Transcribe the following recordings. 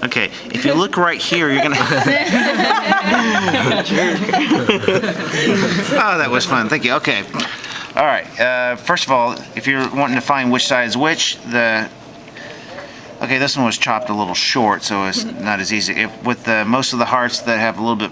Okay, if you look right here, you're gonna. Oh, that was fun. Thank you. Okay. All right. First of all, if you're wanting to find which side is which, okay, this one was chopped a little short, so it's not as easy. With most of the hearts that have a little bit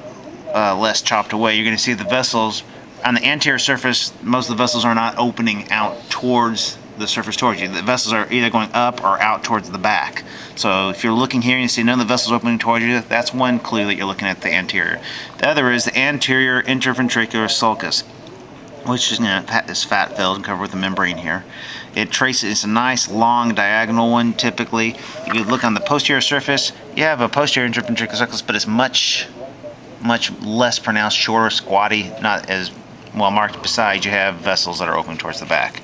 less chopped away, you're going to see the vessels on the anterior surface. Most of the vessels are not opening out towards the surface towards you. The vessels are either going up or out towards the back. So if you're looking here and you see none of the vessels opening towards you, that's one clue that you're looking at the anterior. The other is the anterior interventricular sulcus, which is, is fat filled and covered with a membrane here. It traces, it's a nice long diagonal one typically. If you look on the posterior surface, you have a posterior interventricular sulcus, but it's much less pronounced, shorter, squatty, not as well marked. Besides, you have vessels that are open towards the back.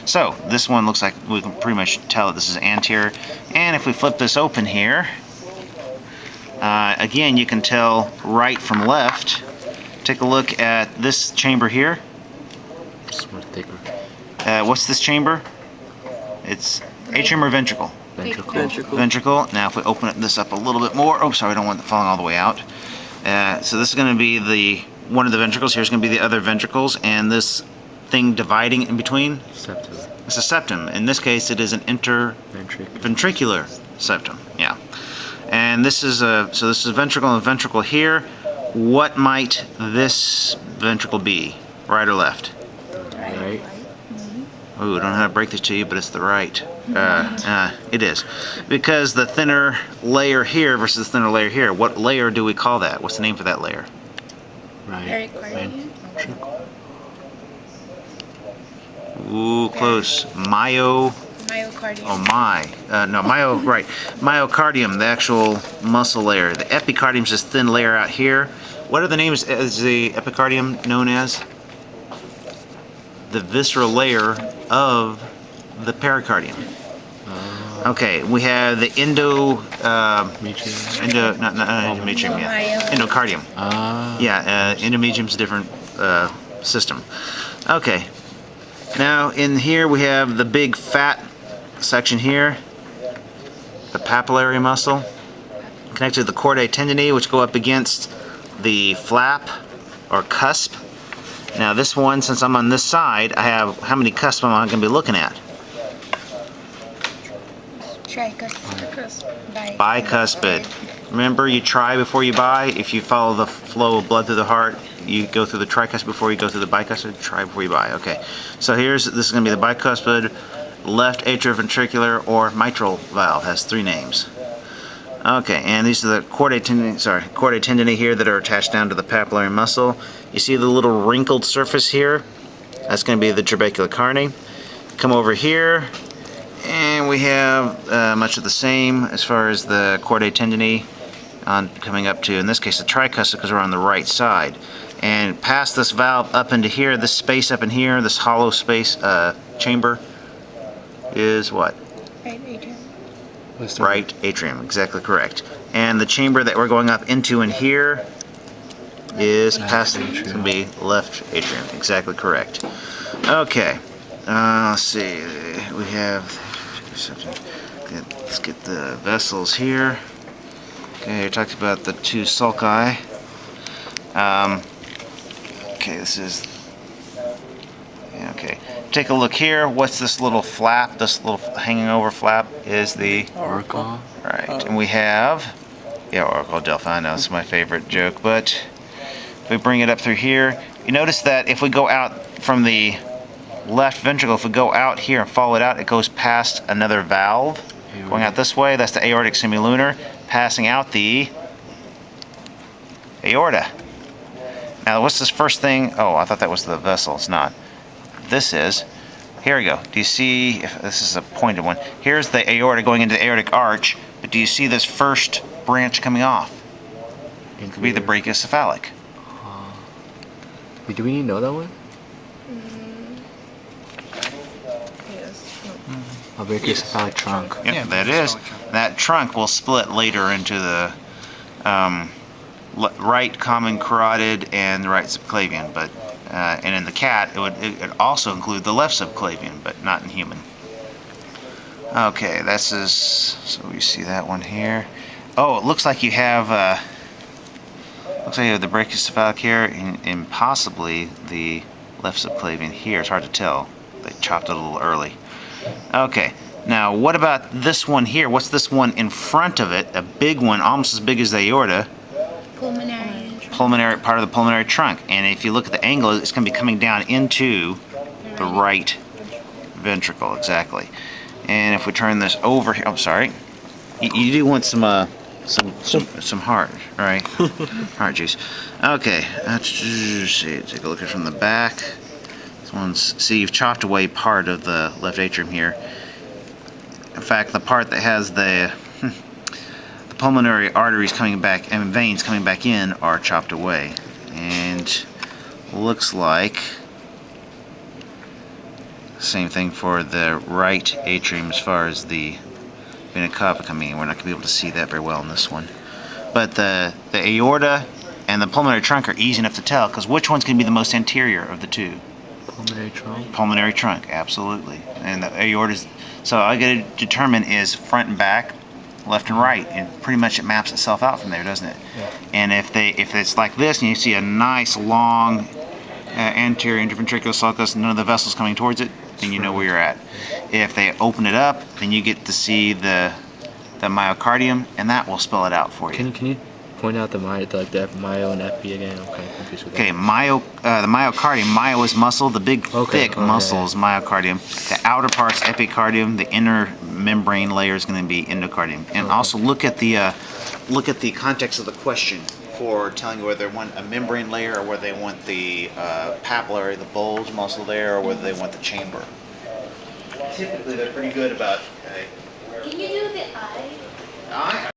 So this one looks like we can pretty much tell that this is anterior. And if we flip this open here, again, you can tell right from left. Take a look at this chamber here. It's more thicker. What's this chamber? It's atrium or ventricle? Ventricle. Ventricle. Now if we open this up a little bit more, oh sorry, I don't want it falling all the way out. So this is going to be one of the ventricles. Here's going to be the other ventricles, and this thing dividing in between? Septum. It's a septum. In this case, it is an interventricular septum. Yeah. And this is so this is ventricle and ventricle here. What might this ventricle be? Right or left? Right. Ooh, I don't know how to break this to you, but it's the right. It is. Because the thinner layer here versus the thinner layer here, what layer do we call that? What's the name for that layer? Right. Ventricle. Ooh, close. Myocardium. Oh right. Myocardium, the actual muscle layer. The epicardium is this thin layer out here. What are the names? Is the epicardium known as? The visceral layer of the pericardium. Okay, we have the endocardium. Yeah, endometrium's a different system. Okay. Now in here we have the big fat section here, the papillary muscle, connected to the chordae tendineae, which go up against the flap or cusp. Now this one, since I'm on this side, I have, how many cusps am I going to be looking at? Bicuspid. Remember, you try before you buy. If you follow the flow of blood through the heart, you go through the tricuspid before you go through the bicuspid. Try before you buy. Okay. So this is going to be the bicuspid, left atrioventricular or mitral valve. Has 3 names. Okay, and these are the chordae tendineae here that are attached down to the papillary muscle. You see the little wrinkled surface here? That's going to be the trabecular carne. Come over here, and we have much of the same as far as the chordae tendineae coming up to, in this case, the tricuspid, because we're on the right side. And past this valve up into here, this space up in here, this hollow space chamber is what? Right atrium. Right atrium, exactly correct. And the chamber that we're going up into in here is past, it's going to be left atrium, exactly correct. Okay, let's see, we have something. Let's get the vessels here. Okay, I talked about the 2 sulci. Okay, this is, yeah, okay. Take a look here. What's this little flap? This little hanging over flap is the Auricle. Right, and we have, yeah, Auricle Delphi. I know it's my favorite joke, but if we bring it up through here, you notice that if we go out from the left ventricle, if we go out here and follow it out, it goes past another valve. Going out this way, that's the aortic semilunar, passing out the aorta. Now, what's this first thing? Oh, I thought that was the vessel. It's not. This is. Here we go. Do you see, if this is a pointed one, here's the aorta going into the aortic arch, but do you see this first branch coming off? It could be the brachiocephalic. Do we need to know that one? Yes. A brachiocephalic trunk. Yep, yeah, that is. That trunk will split later into the right common carotid and the right subclavian, but and in the cat it would also include the left subclavian, but not in human. Okay, this is, so we see that one here. Oh, it looks like you have the brachiocephalic here and possibly the left subclavian here. It's hard to tell. They chopped it a little early. Okay, now what about this one here? What's this one in front of it? A big one, almost as big as the aorta. Pulmonary. Part of the pulmonary trunk. And if you look at the angle, it's going to be coming down into the right ventricle, exactly. And if we turn this over here, I'm sorry, you do want some heart, right? Heart juice. Okay, let's see. Take a look at it from the back. This one's, see, you've chopped away part of the left atrium here. In fact, the part that has the pulmonary arteries coming back and veins coming back in are chopped away, and looks like same thing for the right atrium as far as the vena cava coming in. We're not going to be able to see that very well in this one, but the aorta and the pulmonary trunk are easy enough to tell, because which one's going to be the most anterior of the two? Pulmonary trunk. Pulmonary trunk, absolutely. And the aorta, so all I got to determine is front and back, left and right, and pretty much it maps itself out from there, doesn't it? Yeah. And if it's like this, and you see a nice long anterior interventricular sulcus, none of the vessels coming towards it, then you know where you're at. If they open it up, then you get to see the myocardium, and that will spell it out for you. Can you point out the myo and epi again? I'm kind of confused with that. Okay, the myocardium, myo is muscle, the big thick muscle is myocardium. The outer part's epicardium, the inner membrane layer is going to be endocardium. And also look at the context of the question for telling you whether they want a membrane layer or whether they want the papillary, the bulge muscle there, or whether they want the chamber. Typically, they're pretty good about. Can you do the eye?